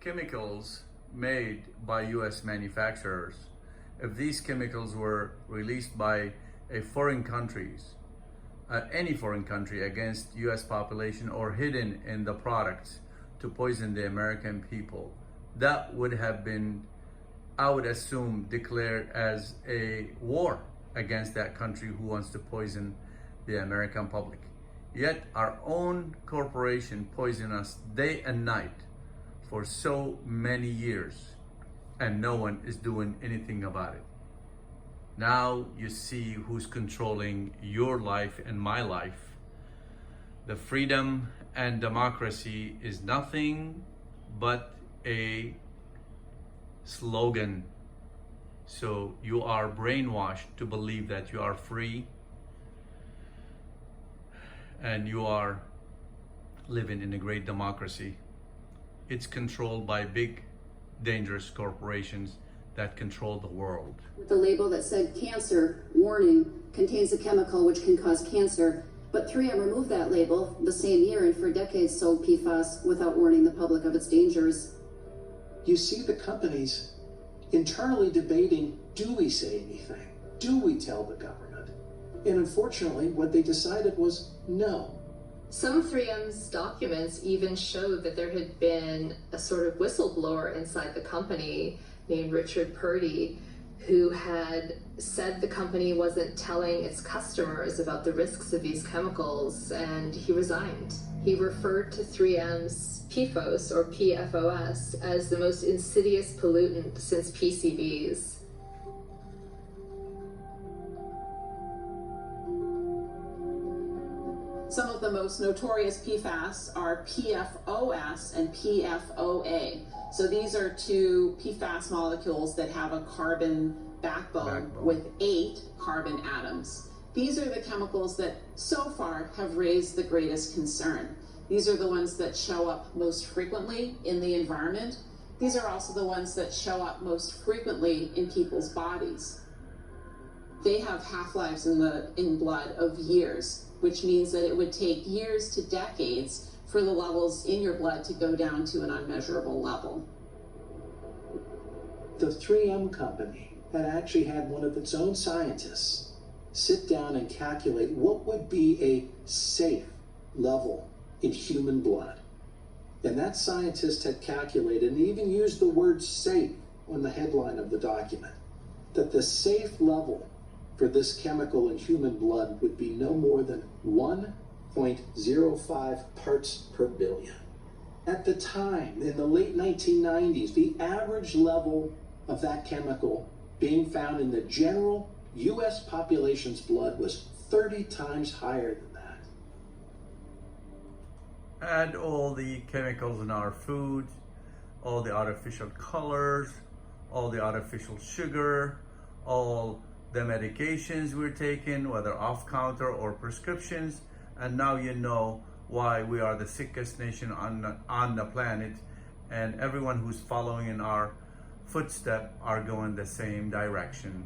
chemicals made by US manufacturers, if these chemicals were released by a foreign countries, any foreign country against US population or hidden in the products to poison the American people, that would have been, I would assume, declared as a war against that country who wants to poison the American public. Yet our own corporation poison us day and night for so many years, and no one is doing anything about it. Now you see who's controlling your life and my life. The freedom and democracy is nothing but a slogan. So you are brainwashed to believe that you are free and you are living in a great democracy. It's controlled by big, dangerous corporations that control the world. With the label that said cancer, warning, contains a chemical which can cause cancer, but 3M removed that label the same year and for decades sold PFAS without warning the public of its dangers. You see the companies internally debating, do we say anything? Do we tell the government? And unfortunately, what they decided was no. Some 3M's documents even showed that there had been a sort of whistleblower inside the company named Richard Purdy, who had said the company wasn't telling its customers about the risks of these chemicals, and he resigned. He referred to 3M's PFOS, or PFOS, as the most insidious pollutant since PCBs. Some of the most notorious PFAS are PFOS and PFOA. So these are two PFAS molecules that have a carbon backbone with 8 carbon atoms. These are the chemicals that so far have raised the greatest concern. These are the ones that show up most frequently in the environment. These are also the ones that show up most frequently in people's bodies. They have half-lives in blood of years, which means that it would take years to decades for the levels in your blood to go down to an unmeasurable level. The 3M company had actually had one of its own scientists sit down and calculate what would be a safe level in human blood. And that scientist had calculated and even used the word safe on the headline of the document, that the safe level for this chemical in human blood would be no more than 1.05 parts per billion. At the time, in the late 1990s, the average level of that chemical being found in the general US population's blood was 30 times higher than that. Add all the chemicals in our food, all the artificial colors, all the artificial sugar, all the medications we're taking, whether off-counter or prescriptions, and now you know why we are the sickest nation on the planet, and everyone who's following in our footstep are going the same direction.